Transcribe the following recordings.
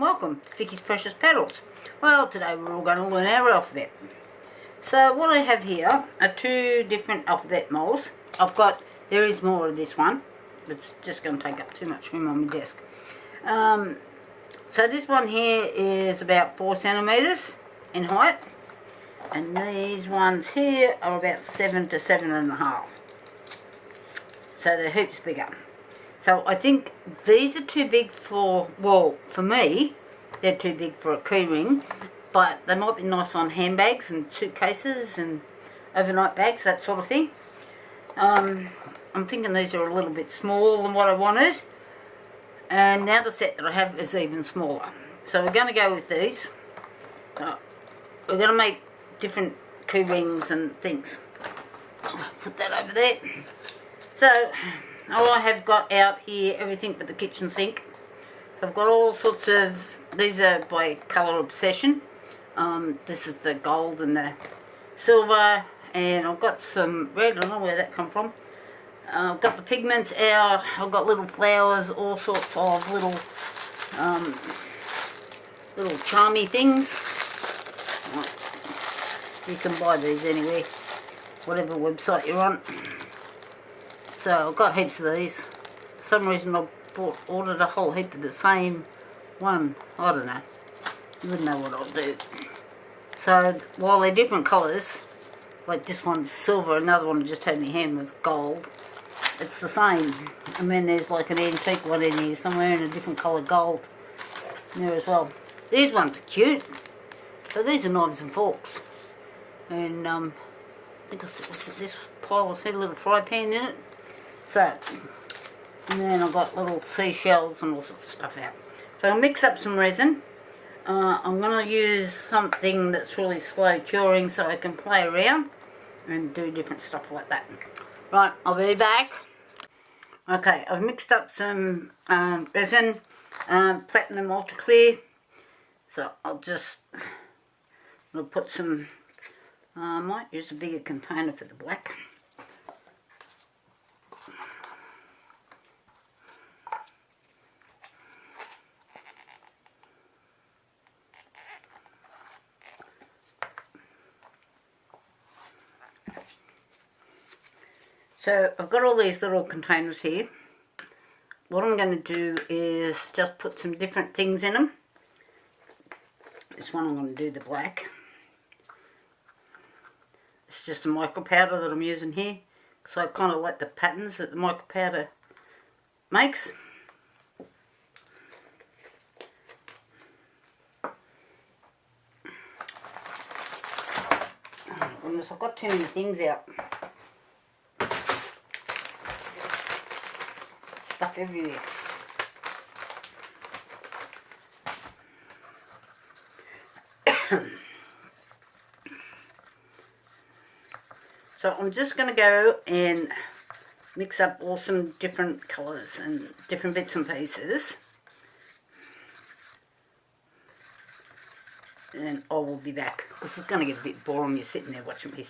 and welcome to Vicky's Precious Petals. Well, today we're all going to learn our alphabet. So what I have here are two different alphabet molds. There is more of this one, but it's just going to take up too much room on my desk. So this one here is about 4 centimeters in height, and these ones here are about 7 to 7.5. So they're heaps bigger. So I think these are too big for, well, for me, they're too big for a keyring, but they might be nice on handbags and suitcases and overnight bags, that sort of thing. I'm thinking these are a little bit smaller than what I wanted, and now the set that I have is even smaller. So we're going to go with these. We're going to make different keyrings and things. Put that over there. So I have got out here everything but the kitchen sink. So I've got all sorts of, these are by colour obsession. This is the gold and the silver, and I've got some red, I don't know where that come from. I've got the pigments out, I've got little flowers, all sorts of little charmy things. You can buy these anywhere, whatever website you're on. So I've got heaps of these. For some reason I ordered a whole heap of the same one. I don't know. You wouldn't know what I'll do. So while they're different colours, like this one's silver, another one I just had in my hand was gold. It's the same. And then there's like an antique one in here somewhere in a different colour gold in there as well. These ones are cute. So these are knives and forks. And I think this pile has had a little fry pan in it. So, and then I've got little seashells and all sorts of stuff out. So I'll mix up some resin. I'm going to use something that's really slow curing so I can play around and do different stuff like that. Right, I'll be back. Okay, I've mixed up some resin, platinum ultra clear. So I'll put some, I might use a bigger container for the black. So I've got all these little containers here. What I'm going to do is just put some different things in them. This one I'm going to do the black. It's just a micro powder that I'm using here. So I kind of like the patterns that the micro powder makes. Unless I've got too many things out. Stuff everywhere. So I'm just going to go and mix up all some different colours and different bits and pieces. And then I will be back, because it's going to get a bit boring you sitting there watching me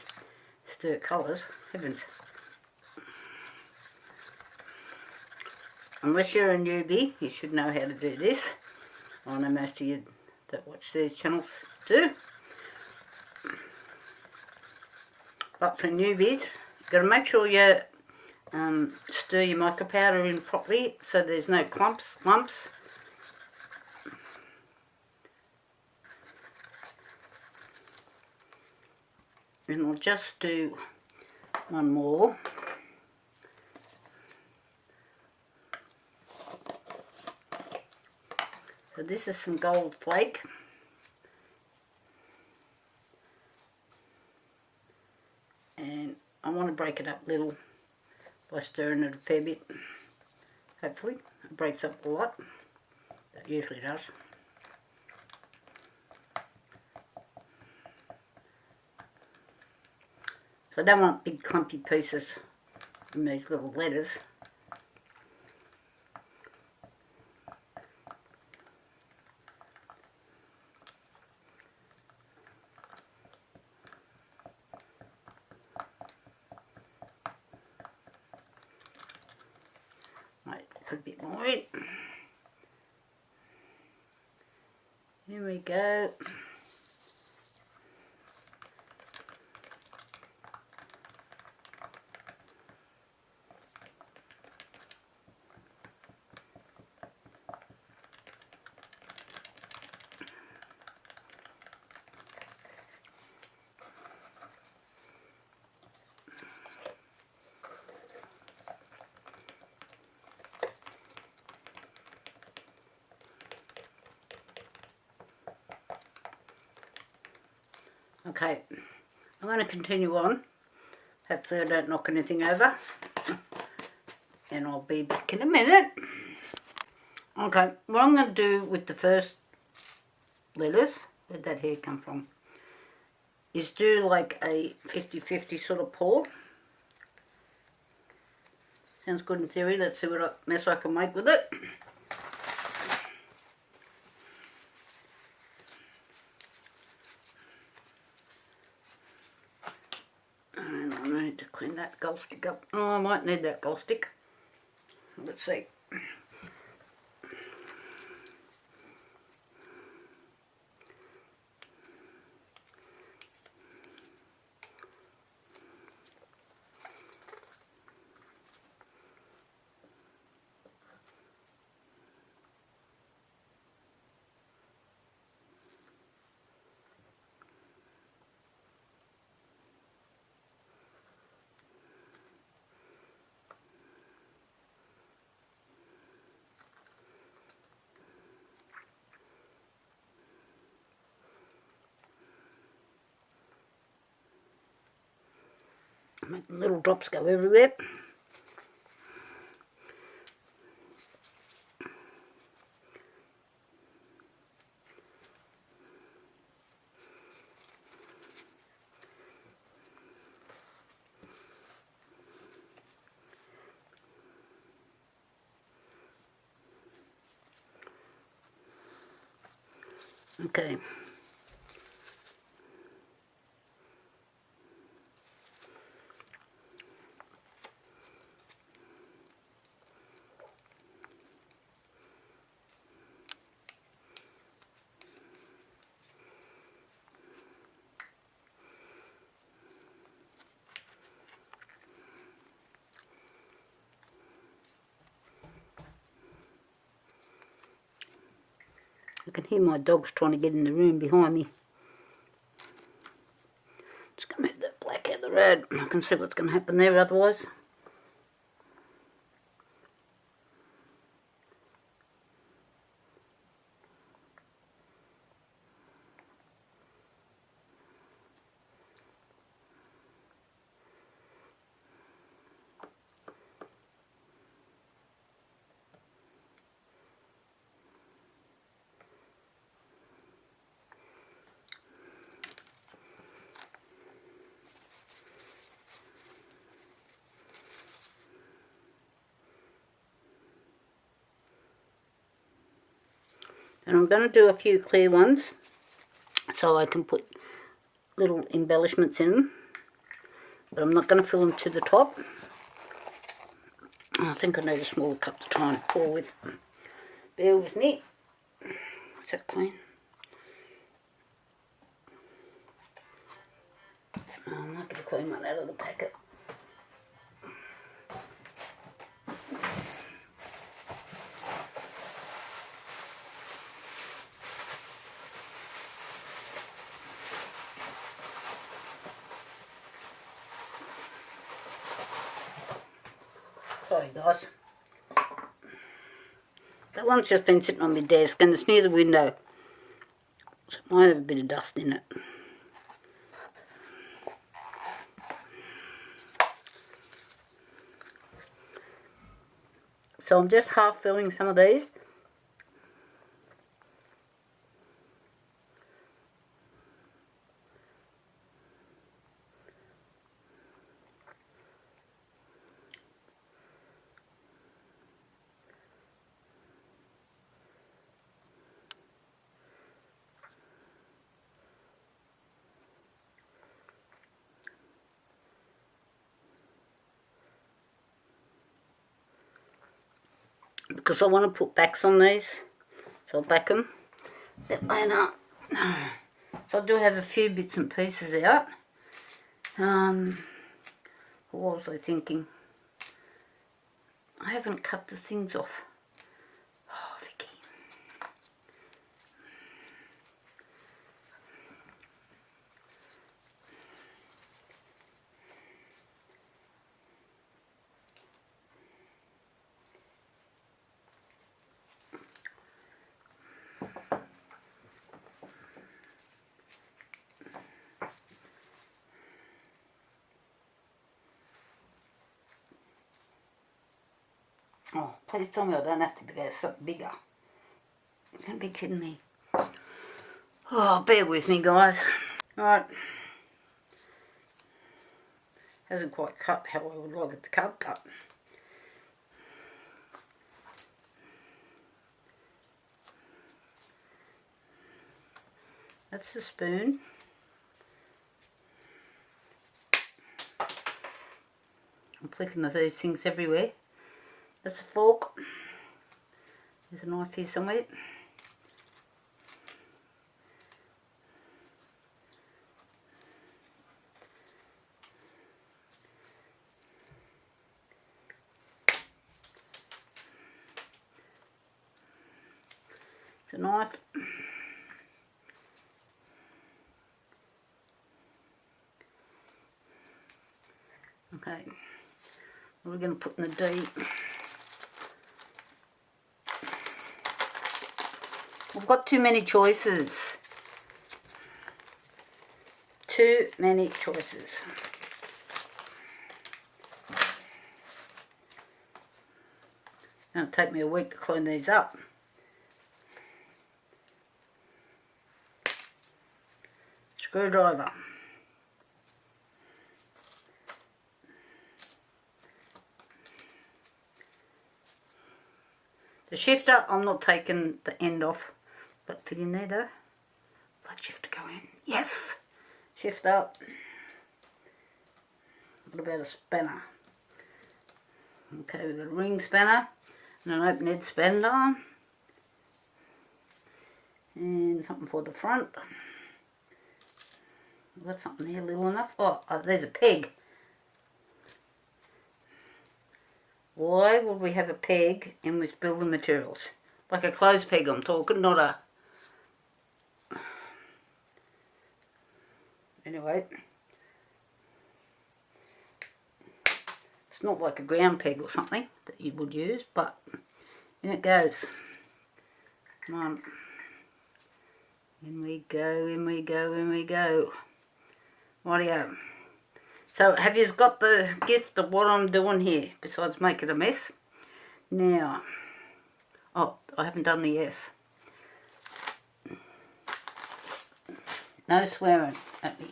stir colours. Heavens. Unless you're a newbie, you should know how to do this. I know most of you that watch these channels do. But for newbies, you've got to make sure you stir your micro powder in properly so there's no lumps. And I'll just do one more. So this is some gold flake. And I want to break it up a little by stirring it a fair bit. Hopefully it breaks up a lot. That usually does. So I don't want big clumpy pieces in these little letters. Right, put a bit more in. Here we go. Okay, I'm going to continue on. Hopefully I don't knock anything over. And I'll be back in a minute. Okay, what I'm going to do with the first letters, where'd that hair come from, is do like a 50-50 sort of pour. Sounds good in theory. Let's see what mess I can make with it. And I need to clean that gold stick up. Oh, I might need that gold stick. Let's see. Make the little drops go everywhere. Okay. I can hear my dogs trying to get in the room behind me. Just going to move that black out of the road. I can see what's going to happen there otherwise. And I'm going to do a few clear ones so I can put little embellishments in them. But I'm not going to fill them to the top. I think I need a smaller cup to try and pour with. Bear with me. Is that clean? I'm not going to clean one out of the packet. Sorry guys. That one's just been sitting on my desk and it's near the window. So it might have a bit of dust in it. So I'm just half filling some of these. Because I want to put backs on these, so I'll back them. that later. So I do have a few bits and pieces out. What was I thinking? I haven't cut the things off. Oh, Vicky. Oh, please tell me I don't have to get something bigger. You can't be kidding me. Oh, bear with me, guys. Alright. Hasn't quite cut how I would like it to cut, but that's the spoon. I'm flicking these things everywhere. That's a fork. There's a knife here somewhere. It's a knife. Okay. What are we going to put in the D? I've got too many choices. Too many choices. It'll take me a week to clean these up. Screwdriver. The shifter, I'm not taking the end off, but fit in there though. Let shifter go in. Yes! Shift up. What about a spanner? Okay, we've got a ring spanner and an open-edge spanner. And something for the front. I've got something here little enough. Oh, there's a peg. Why would we have a peg in with building materials? Like a clothes peg I'm talking, not a... Anyway. It's not like a ground peg or something that you would use, but in it goes. Come on. In we go, in we go, in we go. Rightio. So, have you got the gift of what I'm doing here, besides making a mess? Now, oh, I haven't done the F. No swearing at me.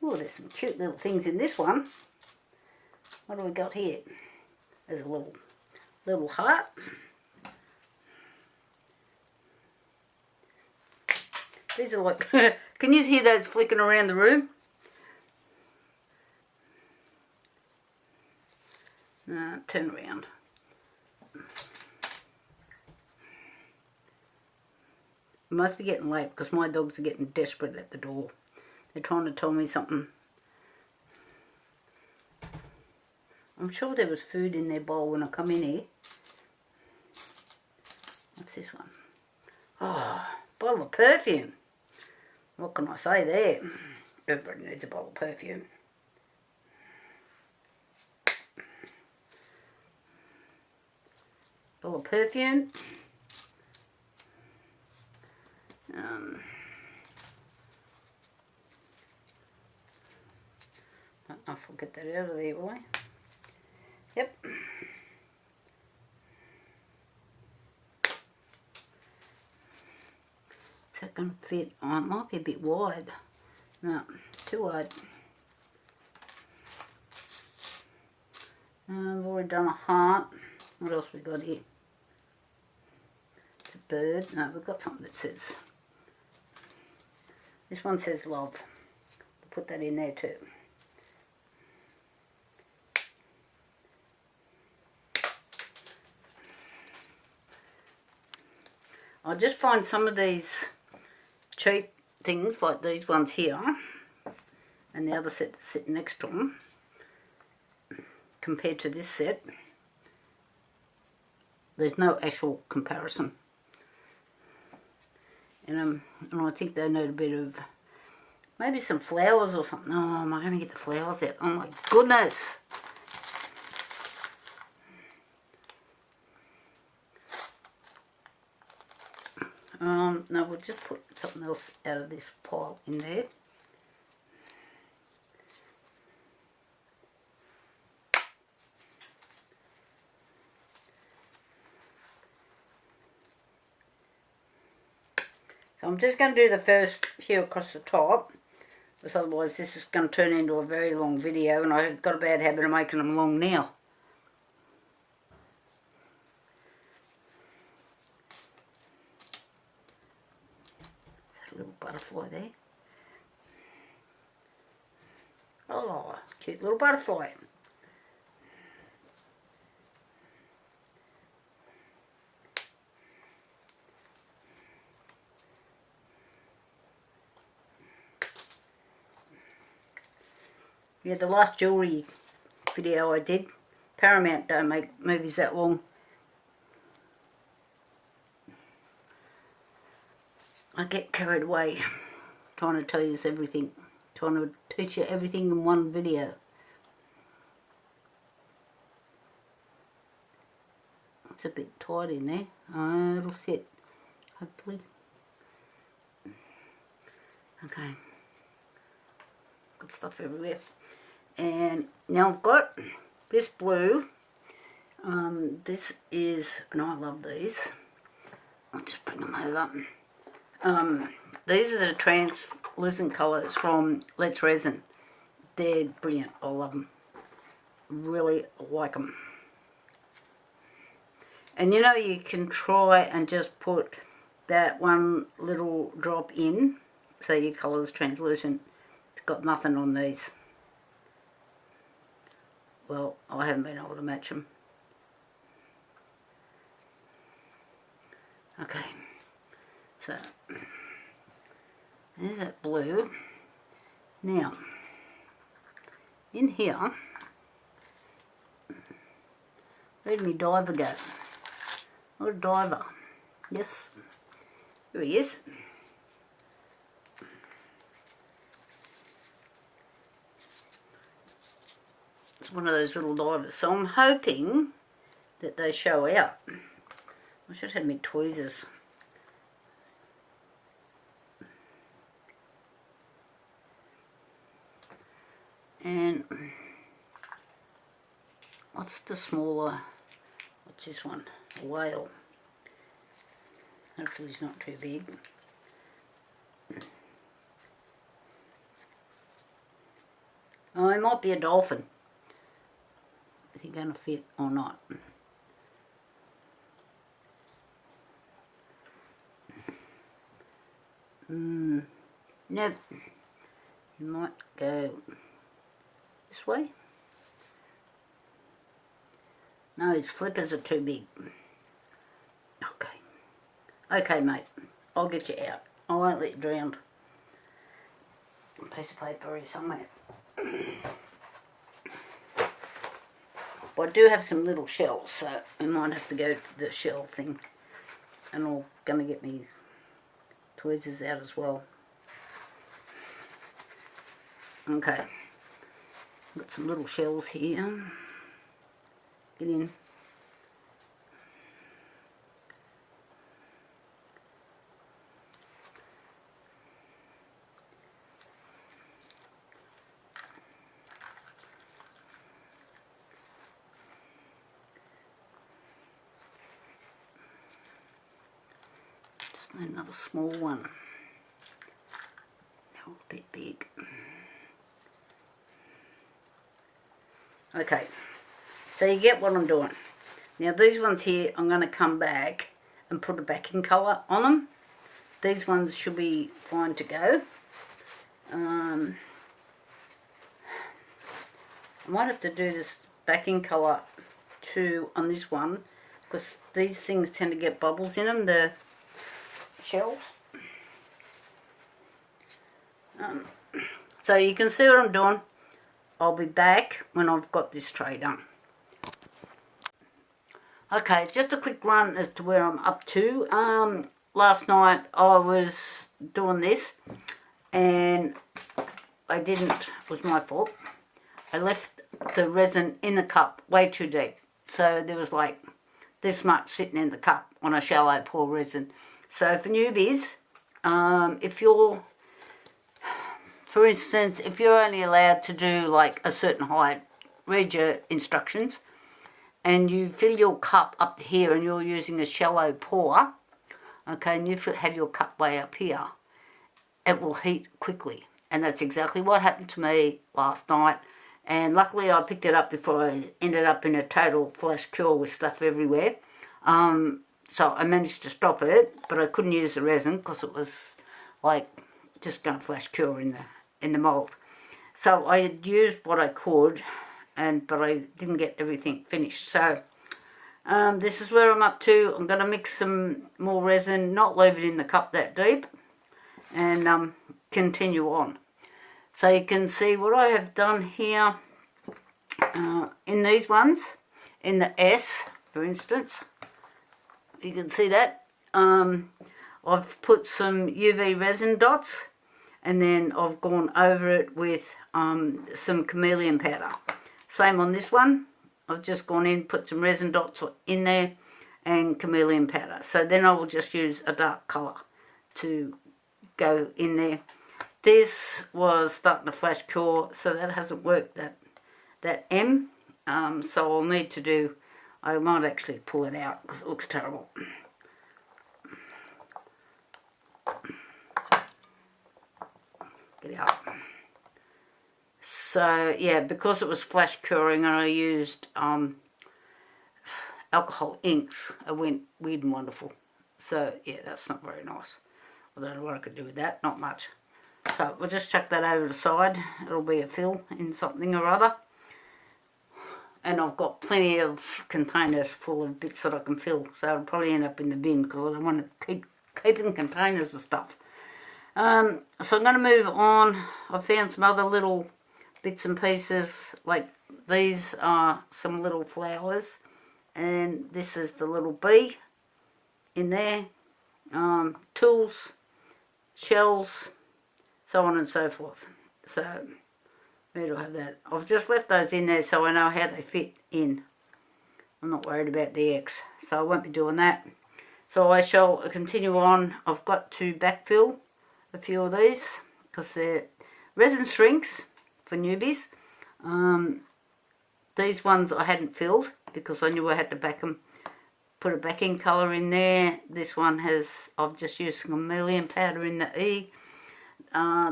Oh, there's some cute little things in this one. What do we got here? There's a little heart. These are like, can you hear those flicking around the room? Turn around. It must be getting late because my dogs are getting desperate at the door. They're trying to tell me something. I'm sure there was food in their bowl when I come in here. What's this one? Oh, bottle of perfume. What can I say there? Everybody needs a bottle of perfume. Bottle of perfume. I'll get that out of there, will I? Yep. Is that going to fit? Oh, it might be a bit wide. No, too wide. I've already done a heart. What else we got here? It's a bird. No, we've got something that says... This one says love. We'll put that in there too. I just find some of these cheap things, like these ones here, and the other set that's sitting next to them, compared to this set, there's no actual comparison. And I think they need a bit of, maybe some flowers or something. Oh, am I going to get the flowers out? Oh my goodness! No, we'll just put something else out of this pile in there. So I'm just going to do the first few across the top, because otherwise this is going to turn into a very long video, and I've got a bad habit of making them long now. There's a little butterfly there. Oh, cute little butterfly. Yeah, the last jewellery video I did, Paramount don't make movies that long. I get carried away trying to tell you everything, trying to teach you everything in one video. It's a bit tight in there. Oh, it'll sit, hopefully. Okay. Good stuff everywhere. And now I've got this blue. This is, and I love these. I'll just bring them over. These are the translucent colours from Epoxy Resin. They're brilliant. I love them. Really like them. And you know, you can try and just put that one little drop in, so your colour's translucent. It's got nothing on these. Well, I haven't been able to match them. Okay, so there's that blue. Now, in here, where did my diver go? What a diver. Yes, here he is. One of those little divers, so I'm hoping that they show out. I should have my tweezers. And what's the smaller, what's this one? A whale. Hopefully it's not too big. Oh, it might be a dolphin. Is he going to fit or not? Nope. You might go this way. No, his flippers are too big. Okay. Okay, mate. I'll get you out. I won't let you drown. A piece of paper here somewhere. But I do have some little shells, so I might have to go to the shell thing. And I'm going to get me tweezers out as well. Okay. Got some little shells here. Get in. Another small one. They're all a bit big. Okay, so you get what I'm doing. Now these ones here, I'm going to come back and put a backing colour on them. These ones should be fine to go. I might have to do this backing colour too on this one, because these things tend to get bubbles in them. shells. So you can see what I'm doing. I'll be back when I've got this tray done. Okay, just a quick run as to where I'm up to. Last night I was doing this and I didn't, it was my fault. I left the resin in the cup way too deep. So there was like this much sitting in the cup on a shallow pour resin. So for newbies, if you're, for instance, if you're only allowed to do like a certain height, read your instructions, and you fill your cup up here and you're using a shallow pour, okay, and you have your cup way up here, it will heat quickly. And that's exactly what happened to me last night. And luckily I picked it up before I ended up in a total flash cure with stuff everywhere. So I managed to stop it, but I couldn't use the resin because it was like just going to flash cure in the mould. So I had used what I could, but I didn't get everything finished. So this is where I'm up to. I'm going to mix some more resin, not leave it in the cup that deep, and continue on. So you can see what I have done here in these ones, in the S, for instance. You can see that. I've put some UV resin dots, and then I've gone over it with some chameleon powder. Same on this one. I've just gone in, put some resin dots in there, and chameleon powder. So then I will just use a dark colour to go in there. This was starting to flash cure, so that hasn't worked, that M. So I'll need to do, I might actually pull it out because it looks terrible. Get it out. So yeah, because it was flash curing and I used alcohol inks, it went weird and wonderful. So yeah, that's not very nice. I don't know what I could do with that, not much. So we'll just chuck that over the side. It'll be a fill in something or other. And I've got plenty of containers full of bits that I can fill. So I'll probably end up in the bin because I don't want to keep in containers of stuff. So I'm going to move on. I found some other little bits and pieces. Like these are some little flowers. And this is the little bee in there. Tools, shells, so on and so forth. So where do I have that? I've just left those in there so I know how they fit in. I'm not worried about the X, so I won't be doing that. So I shall continue on. I've got to backfill a few of these because they're resin shrinks for newbies. These ones I hadn't filled because I knew I had to back them. Put a backing colour in there. This one has, I've just used some chameleon powder in the E.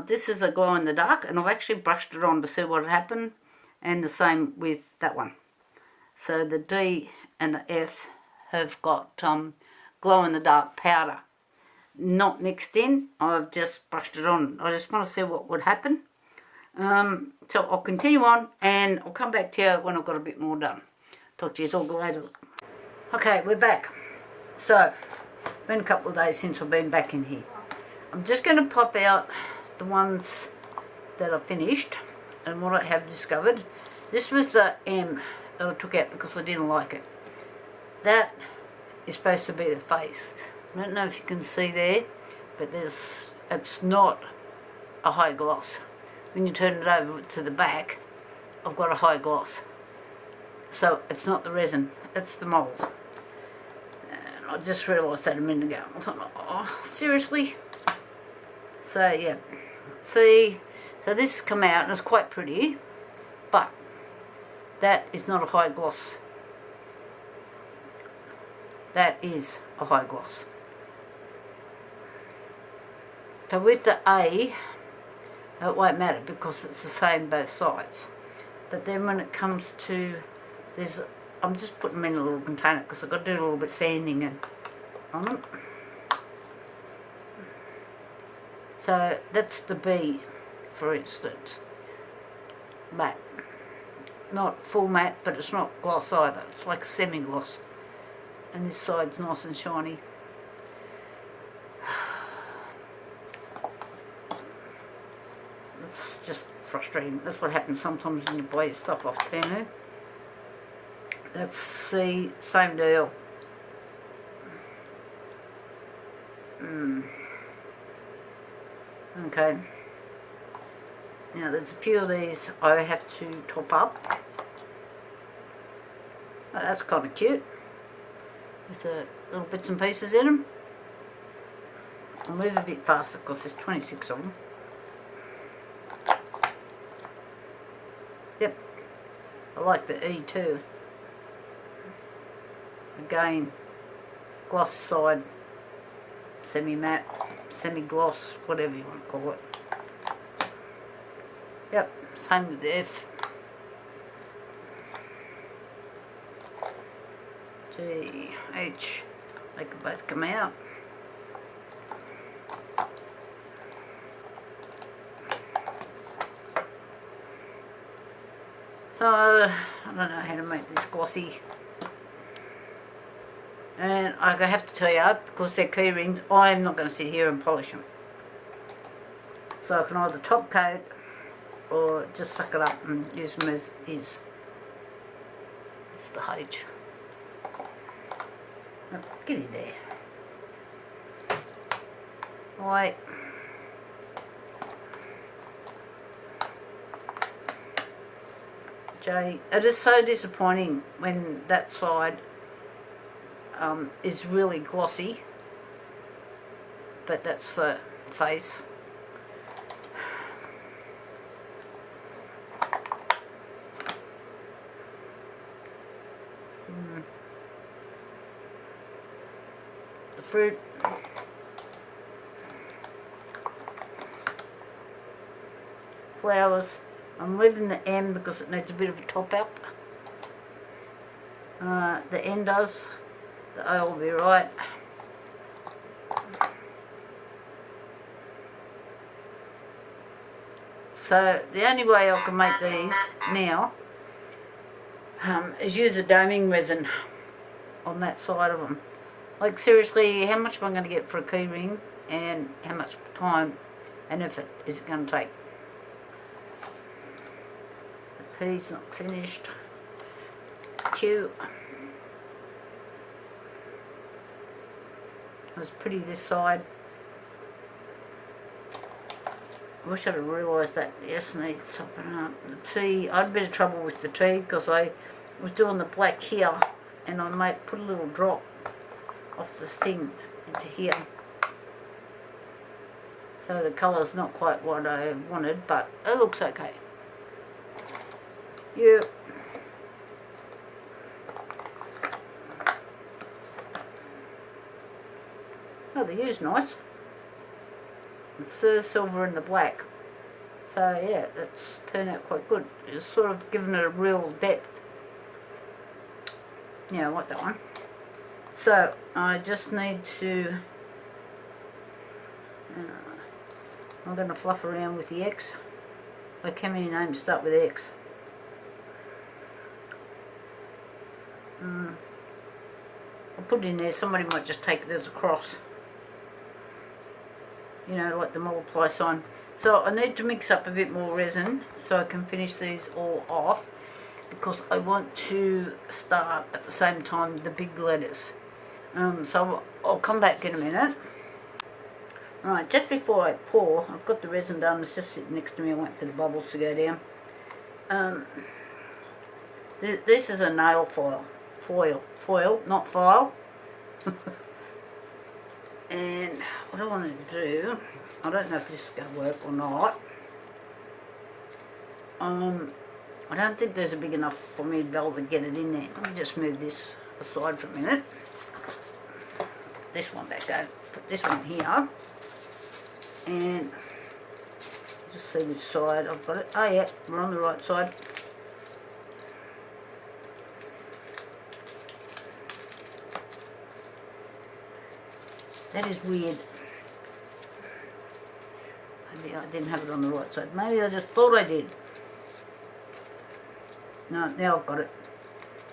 This is a glow in the dark, and I've actually brushed it on to see what had happened, and the same with that one. So the D and the F have got glow in the dark powder, not mixed in. I've just brushed it on. I just want to see what would happen. So I'll continue on, and I'll come back to you when I've got a bit more done. Talk to you all later. Okay, we're back. So, been a couple of days since I've been back in here. I'm just going to pop out the ones that I finished and what I have discovered. This was the M that I took out because I didn't like it. That is supposed to be the face. I don't know if you can see there, but it's not a high gloss. When you turn it over to the back, I've got a high gloss. So it's not the resin, it's the mould. And I just realised that a minute ago. I thought, oh, seriously? So yeah, see, so this has come out and it's quite pretty, but that is not a high gloss. That is a high gloss. So with the A, it won't matter because it's the same both sides. But then when it comes to this, I'm just putting them in a little container because I've got to do a little bit of sanding on them. So that's the B, for instance. Matte. Not full matte, but it's not gloss either. It's like a semi-gloss. And this side's nice and shiny. It's just frustrating. That's what happens sometimes when you buy your stuff off Temu. That's the same deal. Okay. Now there's a few of these I have to top up. Oh, that's kind of cute. With the little bits and pieces in them. I'll move a bit faster because there's 26 of them. Yep. I like the E too. Again, gloss side, semi-matte, semi-gloss, whatever you want to call it. Yep, same with the F. G, H, they can both come out. So, I don't know how to make this glossy. And I have to tell you, because they're key rings, I'm not going to sit here and polish them. So I can either top coat or just suck it up and use them as is. It's the H. Oh, get in there. Right. J. It is so disappointing when that side is really glossy, but that's the face. The fruit. Flowers. I'm leaving the M because it needs a bit of a top up. The N does. The O will be right. So the only way I can make these now is use a doming resin on that side of them. Like seriously, how much am I going to get for a key ring, and how much time and effort is it going to take? The P's not finished. Q. It was pretty this side. I wish I'd have realised that the S needs topping up. The T, I had a bit of trouble with the T because I was doing the black here and I might put a little drop off the thing into here. So the colour's not quite what I wanted, but it looks okay. Yeah. Oh, the U's nice. It's the silver and the black. So yeah, that's turned out quite good. It's sort of given it a real depth. Yeah, I like that one. So I just need to... I'm going to fluff around with the X. Like how many names start with X? I'll put it in there. Somebody might just take it as a cross. You know, like the multiply sign. So I need to mix up a bit more resin so I can finish these all off, because I want to start at the same time the big letters. So I'll come back in a minute. Right, just before I pour, I've got the resin done. It's just sitting next to me. I wait for the bubbles to go down. This is a nail foil, not file. And what I want to do, I don't know if this is going to work or not. I don't think there's a big enough for me to be able to get it in there. Let me just move this aside for a minute. This one back over. Put this one here. And just see which side I've got it. Oh yeah, we're on the right side. That is weird. Maybe I didn't have it on the right side. Maybe I just thought I did. No, now I've got it.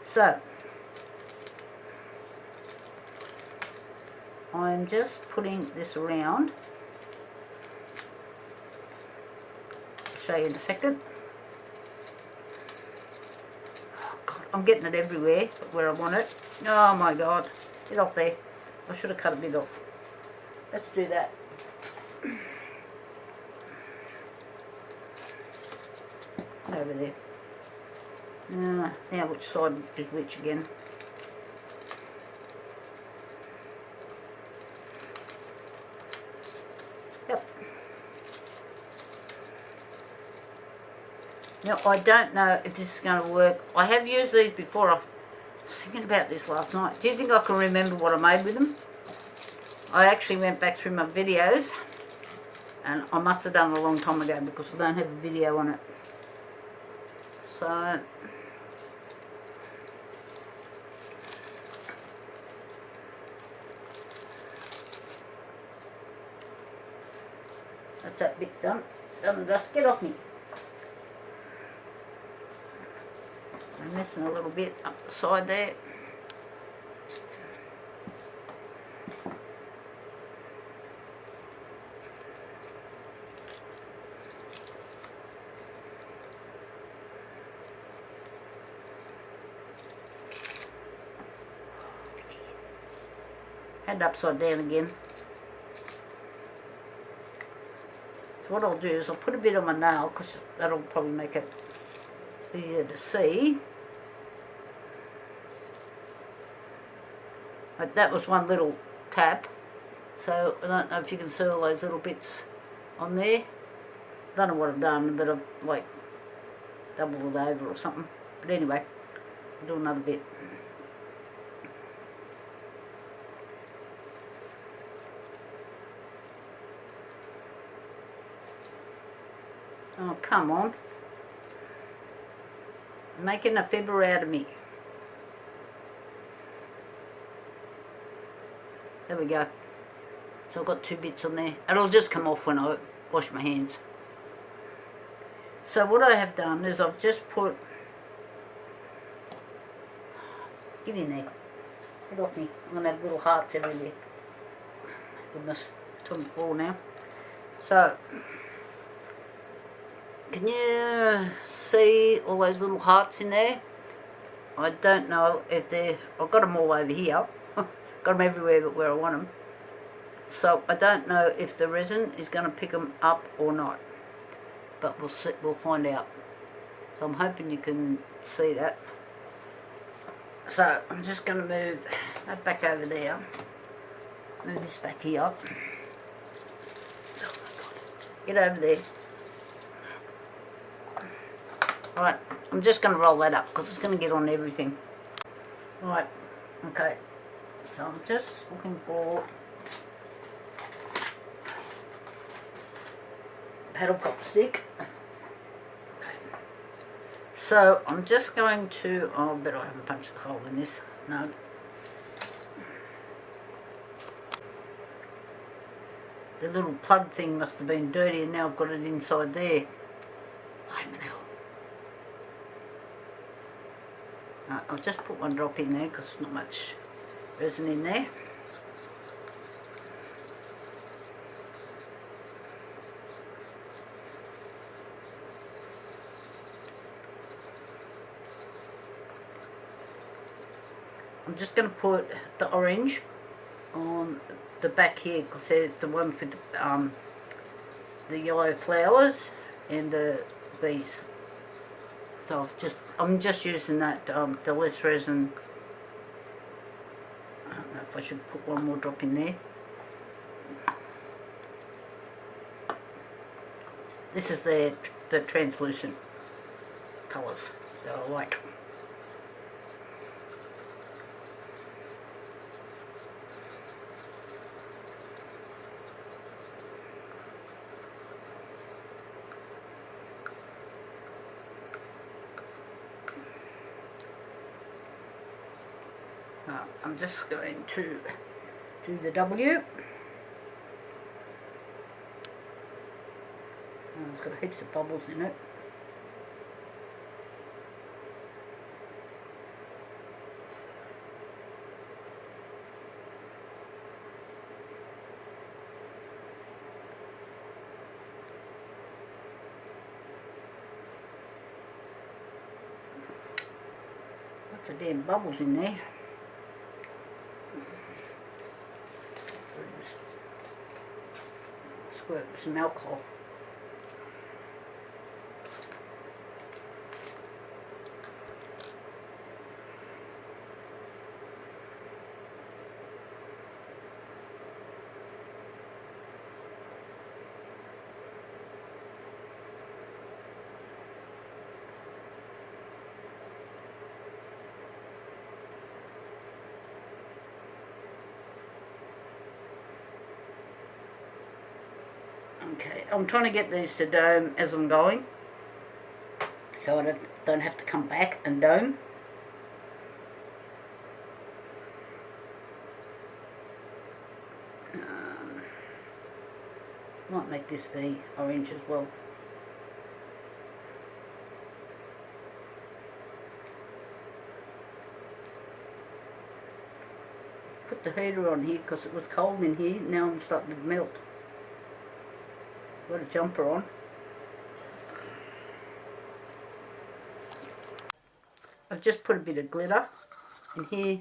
So, I'm just putting this around show you in a second. Oh God, I'm getting it everywhere where I want it. Oh my God, get off there. I should have cut a bit off. Let's do that. Over there. Now which side is which again? Yep. Now I don't know if this is going to work. I have used these before. I was thinking about this last night. Do you think I can remember what I made with them? I actually went back through my videos, and I must have done it a long time ago because I don't have a video on it. So that's that bit done. Done and dust. Get off me. I'm missing a little bit up the side there. Head upside down again. So what I'll do is I'll put a bit on my nail because that'll probably make it easier to see. But that was one little tab, so I don't know if you can see all those little bits on there. I don't know what I've done, but I've like doubled it over or something. But anyway, I'll do another bit. Oh, come on. Making a fibber out of me. There we go. So I've got two bits on there. It'll just come off when I wash my hands. So what I have done is I've just put... Get in there. Get off me. I'm going to have little hearts everywhere. Goodness, it's on the floor now. So... Can you see all those little hearts in there? I don't know if they're... I've got them all over here. Got them everywhere but where I want them. So I don't know if the resin is going to pick them up or not. But we'll see, we'll find out. So I'm hoping you can see that. So I'm just going to move that back over there. Move this back here. Oh my God. Get over there. Right, I'm just going to roll that up because it's going to get on everything. Right, okay. So I'm just looking for paddle pop stick. So I'm just going to, oh, I bet I haven't punched the hole in this. No. The little plug thing must have been dirty and now I've got it inside there. Blimey hell. I'll just put one drop in there because there's not much resin in there. I'm just going to put the orange on the back here because there's the one with the yellow flowers and the bees. So I'm just using that the less resin. I don't know if I should put one more drop in there. This is the translucent colours that I like. I'm just going to do the W. It's got heaps of bubbles in it. lots of damn bubbles in there. Squirt with some alcohol. Okay, I'm trying to get these to dome as I'm going, so I don't have to come back and dome. Might make this V orange as well. Put the heater on here because it was cold in here. Now I'm starting to melt. Got a jumper on. I've just put a bit of glitter in here.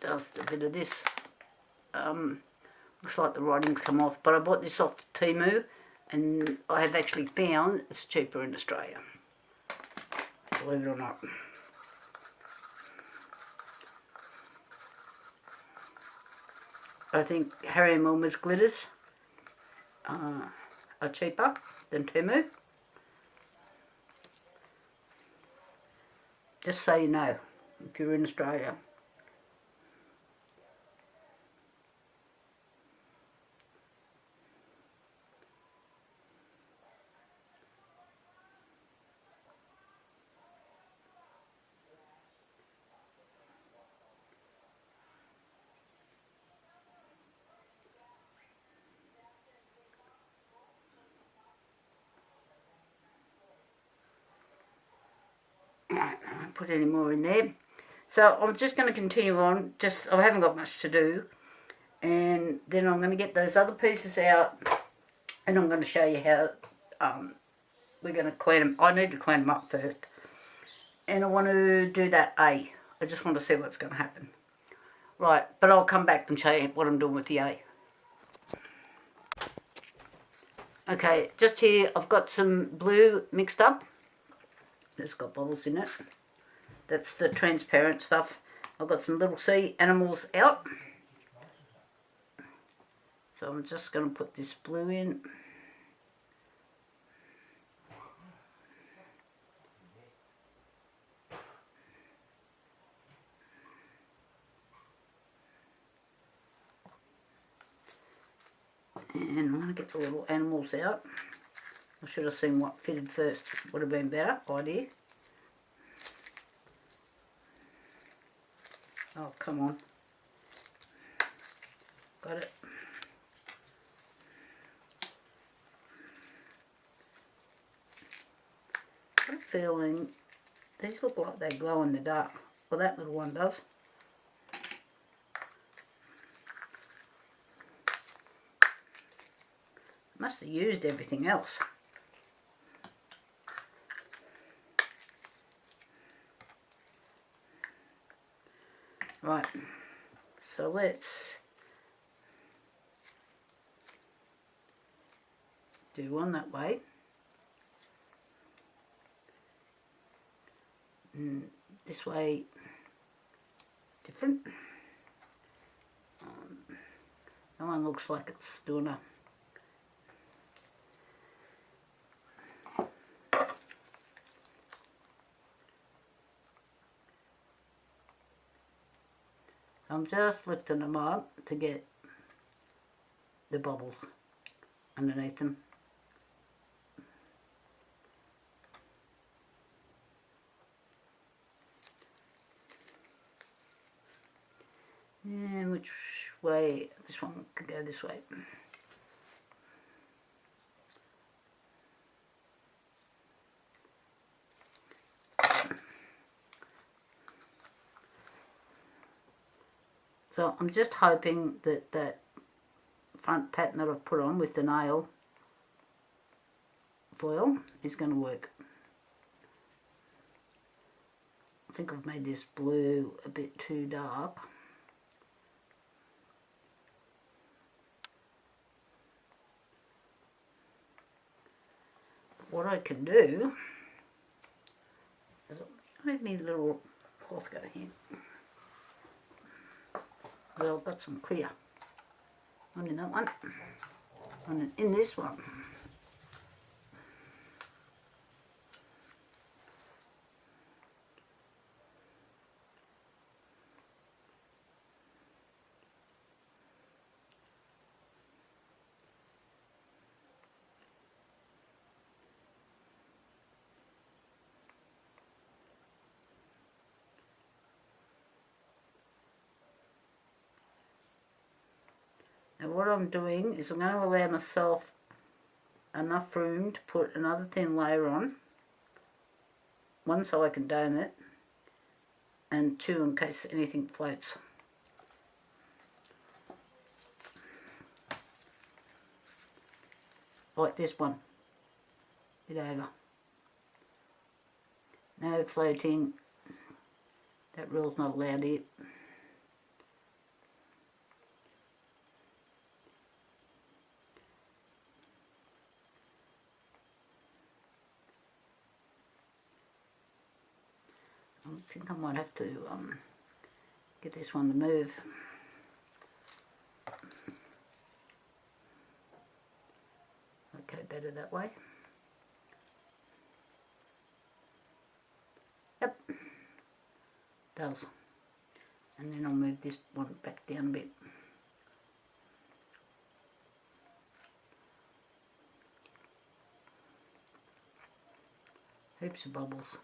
Just a bit of this. Looks like the writing's come off, but I bought this off Temu, and I have actually found it's cheaper in Australia. Believe it or not. I think Harry & Wilmer's glitters are cheaper than Temu. Just so you know, if you're in Australia. Right, I won't put any more in there. So I'm just going to continue on. I haven't got much to do. And then I'm going to get those other pieces out. And I'm going to show you how we're going to clean them. I need to clean them up first. And I want to do that A. I just want to see what's going to happen. Right, but I'll come back and show you what I'm doing with the A. Okay, just here I've got some blue mixed up. It's got bubbles in it. That's the transparent stuff. I've got some little sea animals out. So I'm just going to put this blue in. And I'm going to get the little animals out. I should have seen what fitted first. Would have been better idea. Oh, come on. Got it. Got a feeling these look like they glow in the dark. Well, that little one does. Must have used everything else. Right, so let's do one that way. And this way, different. That one looks like it's doing a I'm just lifting them up to get the bubbles underneath them. And which way? This one could go this way. So I'm just hoping that that front pattern that I've put on with the nail foil is going to work. think I've made this blue a bit too dark. What I can do is move me little cloth go here. Well, I've got some clear. One in that one, and in this one. Now what I'm doing is I'm going to allow myself enough room to put another thin layer on. One, so I can dome it, and two, in case anything floats. Like this one. Bit over. No floating. That rule's not allowed here. I think I might have to get this one to move. Okay, better that way. Yep, does. And then I'll move this one back down a bit. Heaps of bubbles.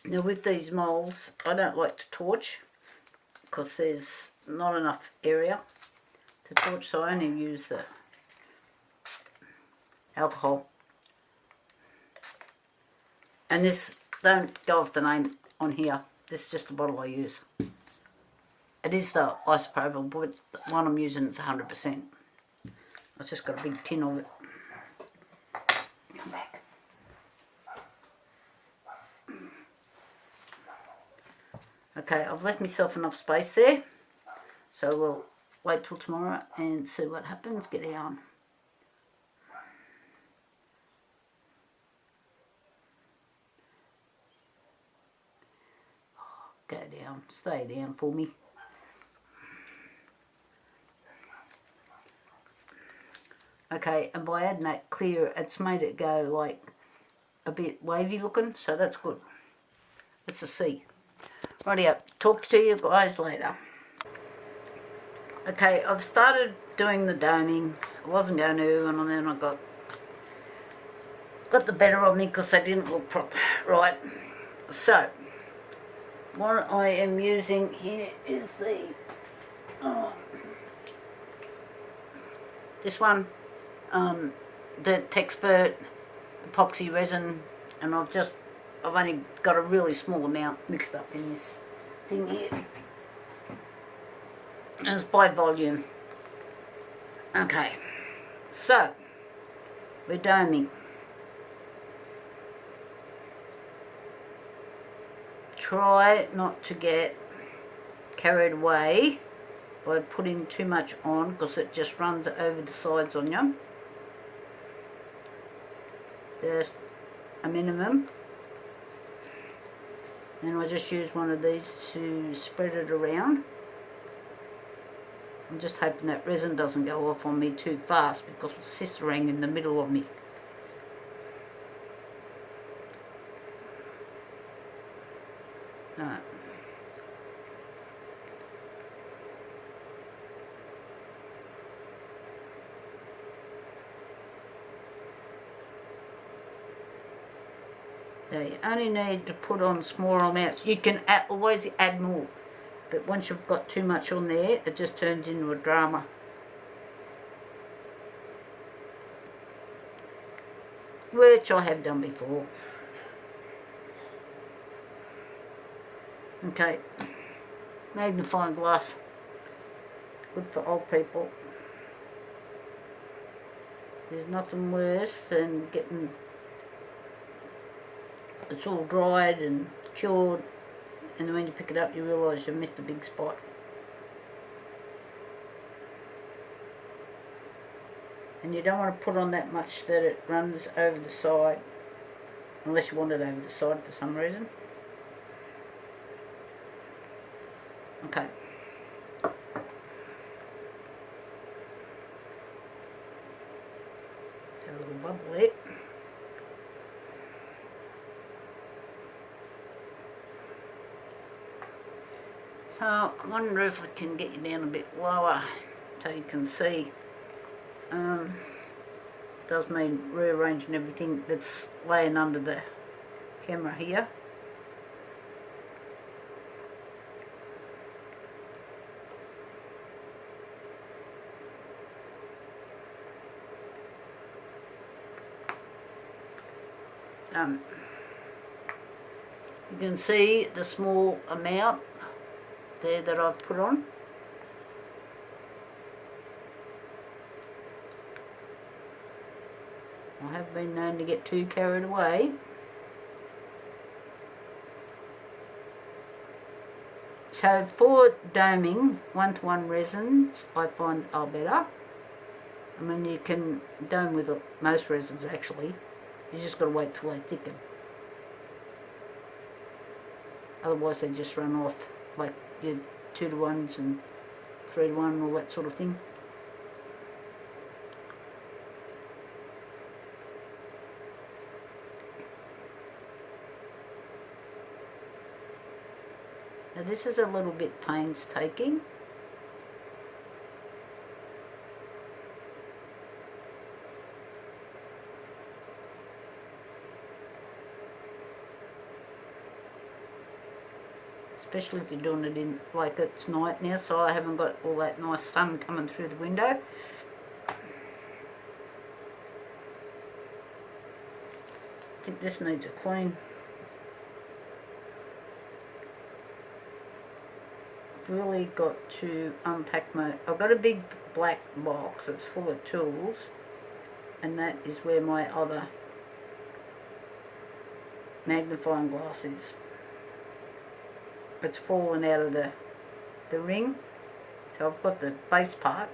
Now with these moulds, I don't like to torch because there's not enough area to torch, so I only use the alcohol. And this, don't go off the name on here, this is just the bottle I use. It is the isopropyl, but the one I'm using is 100%. I've just got a big tin of it. Come back. Okay, I've left myself enough space there, so we'll wait till tomorrow and see what happens. Get down. Oh, go down, stay down for me. Okay, and by adding that clear, it's made it go like a bit wavy looking, so that's good. It's a C. Rightio, talk to you guys later. Okay, I've started doing the doming. I wasn't going to, and then I got the better of me because they didn't look proper. Right, so what I am using here is this one, the Expert Epoxy Resin, and I've only got a really small amount mixed up in this thing here. And it's by volume. Okay, so we're doming. Try not to get carried away by putting too much on because it just runs over the sides on you. Just a minimum. Then I just use one of these to spread it around. I'm just hoping that resin doesn't go off on me too fast because my sister rang in the middle of me. Alright. So you only need to put on small amounts. You can always add more, but once you've got too much on there, it just turns into a drama. Which I have done before. Okay, magnifying glass, good for old people. There's nothing worse than getting it's all dried and cured, and then when you pick it up you realise you missed a big spot. And you don't want to put on that much that it runs over the side, unless you want it over the side for some reason. Okay. A little bubble there. So I wonder if I can get you down a bit lower so you can see. Does mean rearranging everything that's laying under the camera here. You can see the small amount there that I've put on. I have been known to get too carried away. So for doming, 1-to-1 resins I find are better. I mean, you can dome with most resins actually. You just got to wait till they thicken. Otherwise they just run off, like your 2-to-1s and 3-to-1 and all that sort of thing. Now this is a little bit painstaking. Especially if you're doing it in, like it's night now, so I haven't got all that nice sun coming through the window. I think this needs a clean. I've really got to unpack I've got a big black box that's full of tools, and that is where my other magnifying glass is. It's fallen out of the ring, so I've got the base part.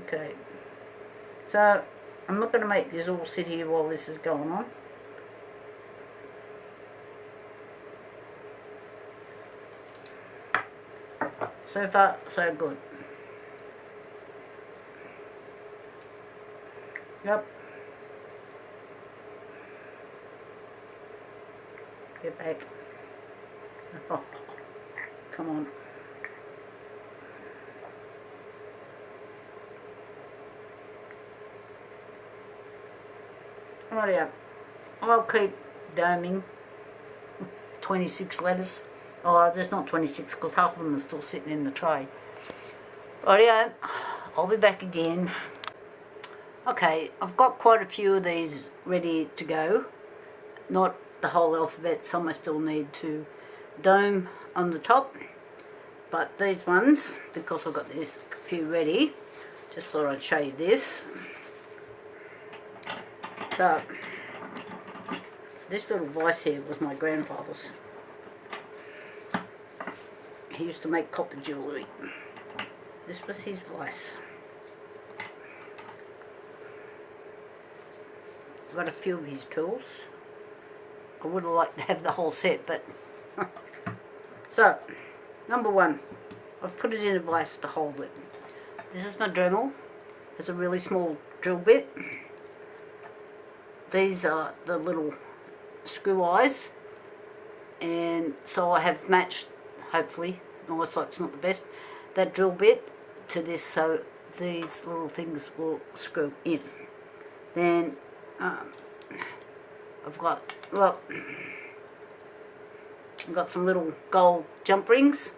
Okay, so I'm not going to make this all sit here while this is going on. So far so good. Yep. Get back. Oh, come on. Rightio. I'll keep doming 26 letters. Oh, there's not 26 because half of them are still sitting in the tray. Rightio. I'll be back again. Okay, I've got quite a few of these ready to go. Not the whole alphabet, some I still need to dome on the top, but these ones, because I've got these few ready, just thought I'd show you this. So this little vise here was my grandfather's. He used to make copper jewellery. This was his vise. I've got a few of his tools. I would have liked to have the whole set, but so number one, I've put it in a vise to hold it. This is my Dremel. It's a really small drill bit. These are the little screw eyes, and so I have matched, hopefully, my eyesight's not the best, that drill bit to this, so these little things will screw in. Then I've got, well, I've got some little gold jump rings,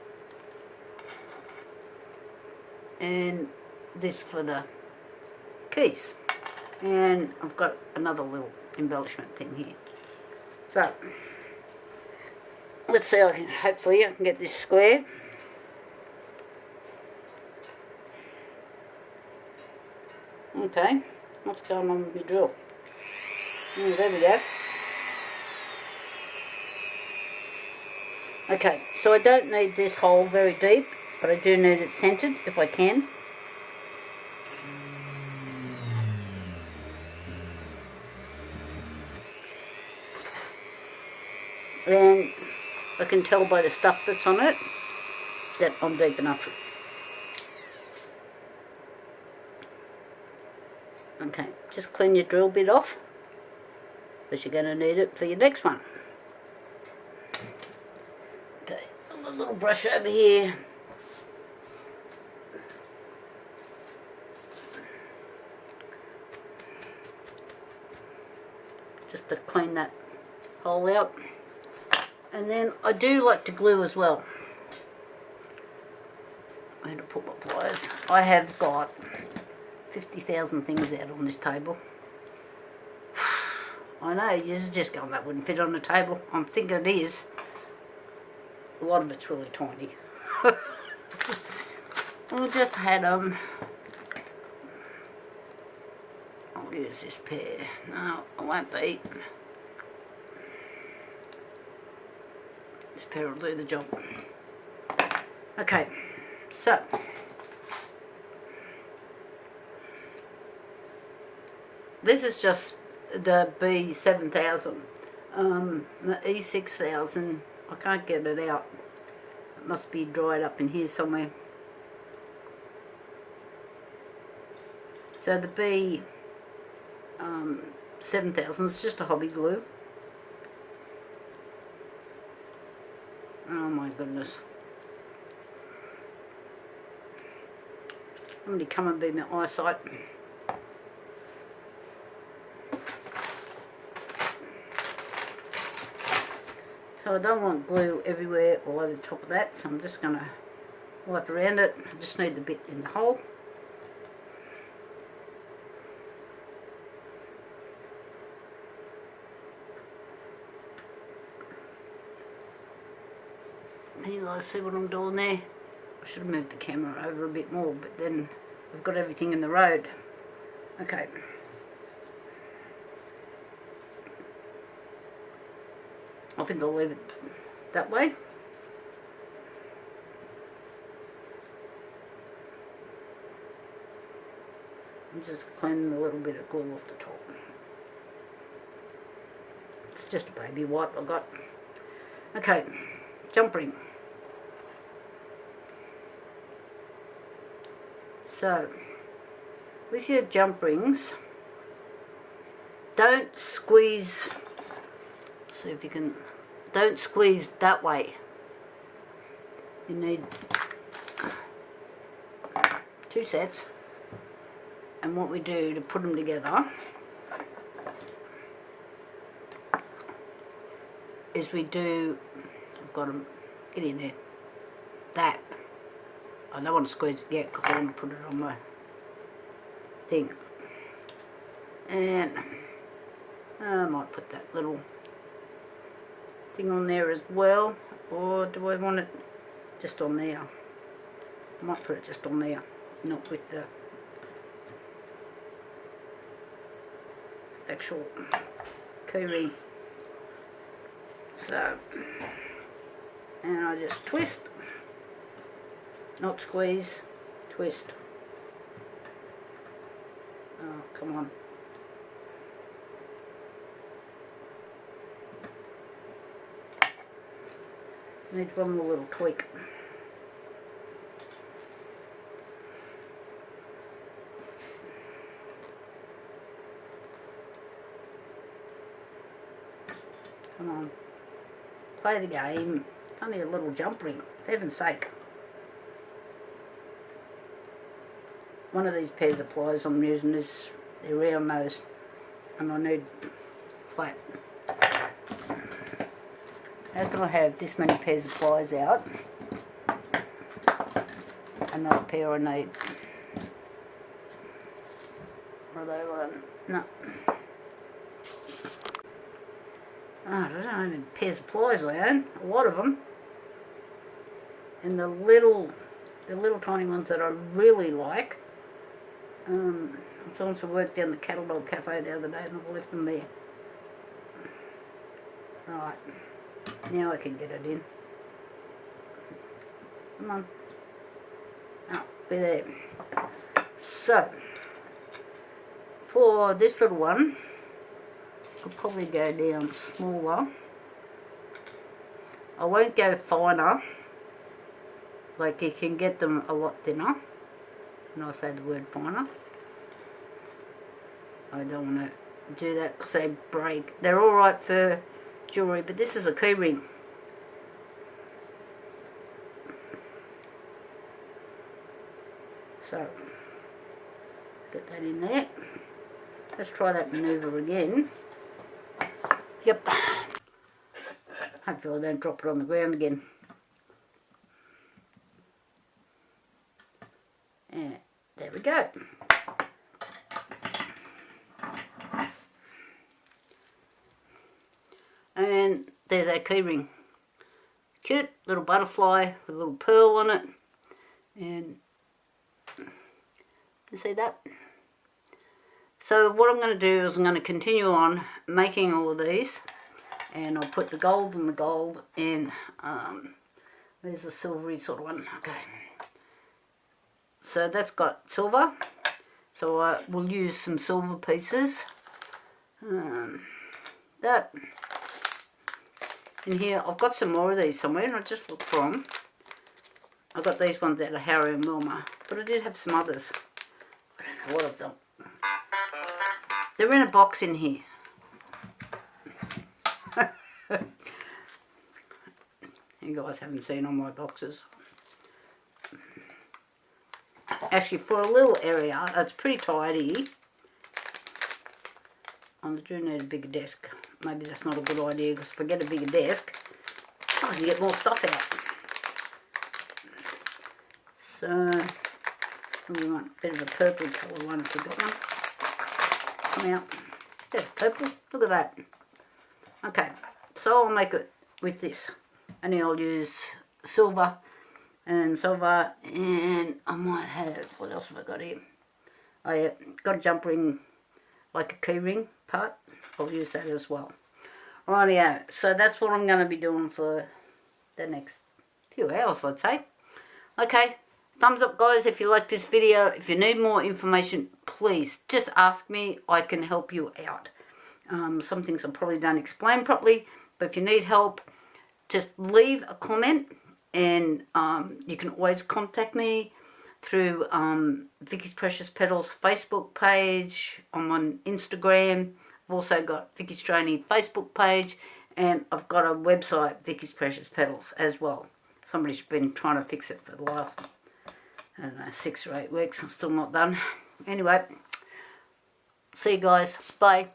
and this for the keys, and I've got another little embellishment thing here. So let's see, hopefully I can get this square. Okay, what's going on with my drill? Oh, there we go. Okay, so I don't need this hole very deep, but I do need it centered if I can. And I can tell by the stuff that's on it that I'm deep enough. Okay, just clean your drill bit off, because you're going to need it for your next one. Okay, I've got a little brush over here. Just to clean that hole out. And then I do like to glue as well. I'm going to put my pliers. I have got 50,000 things out on this table. I know, you're just going, that wouldn't fit on the table. I'm thinking it is. A lot of it's really tiny. I just had I'll use this pair. No, I won't be. This pair will do the job. Okay, so this is just the B7000. The E6000, I can't get it out. It must be dried up in here somewhere. So the B7000 is just a hobby glue. Oh my goodness. Somebody come and be my eyesight. So I don't want glue everywhere all over the top of that, so I'm just going to wipe around it. I just need the bit in the hole. Can you guys see what I'm doing there? I should have moved the camera over a bit more, but then I've got everything in the road. Okay. I think I'll leave it that way. I'm just cleaning a little bit of glue off the top. It's just a baby wipe I got. Okay, jump ring. So, with your jump rings, don't squeeze, see if you can, don't squeeze that way. You need 2 sets, and what we do to put them together is we do, I've got them, get in there, that. I don't want to squeeze it yet because I want to put it on my thing. And I might put that little thing on there as well. Or do I want it just on there? I might put it just on there, not with the actual keyring. So, and I just twist. Not squeeze, twist. Oh, come on. Need one more little tweak. Come on. Play the game. It's only a little jump ring, for heaven's sake. One of these pairs of pliers I'm using is, they're round nosed, and I need flat. How can I have this many pairs of pliers out? Another pair I need. What are they? No. Oh, I don't know how many pairs of pliers I own. A lot of them. And the little tiny ones that I really like. I was on some work down the Cattle Dog Cafe the other day and I've left them there. Right, now I can get it in. Come on. Oh, we're there. So, for this little one, I'll probably go down smaller. I won't go finer. Like, you can get them a lot thinner. And I say the word finer. I don't want to do that because they break. They're alright for jewellery, but this is a key ring. So, let's get that in there. Let's try that manoeuvre again. Yep. Hopefully I don't drop it on the ground again. And there we go. And there's our key ring. Cute little butterfly with a little pearl on it. And you see that? So what I'm going to do is I'm going to continue on making all of these. And I'll put the gold in the gold and there's a silvery sort of one. Okay. So that's got silver. So we'll use some silver pieces. That. In here, I've got some more of these somewhere and I just looked for them. I got these ones out of Harry and Wilma, but I did have some others. I don't know what I've done. They're in a box in here. You guys haven't seen all my boxes. Actually, for a little area, it's pretty tidy. I do need a bigger desk. Maybe that's not a good idea because if I get a bigger desk, I can get more stuff out. So, we want a bit of a purple colour one if we've got one. Come out. There's purple. Look at that. Okay, so I'll make it with this. And I'll use silver, and I might have, what else have I got here? Oh yeah, got a jump ring, like a key ring part. I'll use that as well. Rightio, so that's what I'm going to be doing for the next few hours, I'd say. Okay, thumbs up guys if you like this video. If you need more information, please just ask me. I can help you out. Some things I probably don't explain properly, but if you need help, just leave a comment, and you can always contact me through Vicky's Precious Petals Facebook page. I'm on Instagram. I've also got Vicky's Training Facebook page, and I've got a website, Vicky's Precious Petals, as well. Somebody's been trying to fix it for the last, I don't know, 6 or 8 weeks and still not done. Anyway, see you guys. Bye.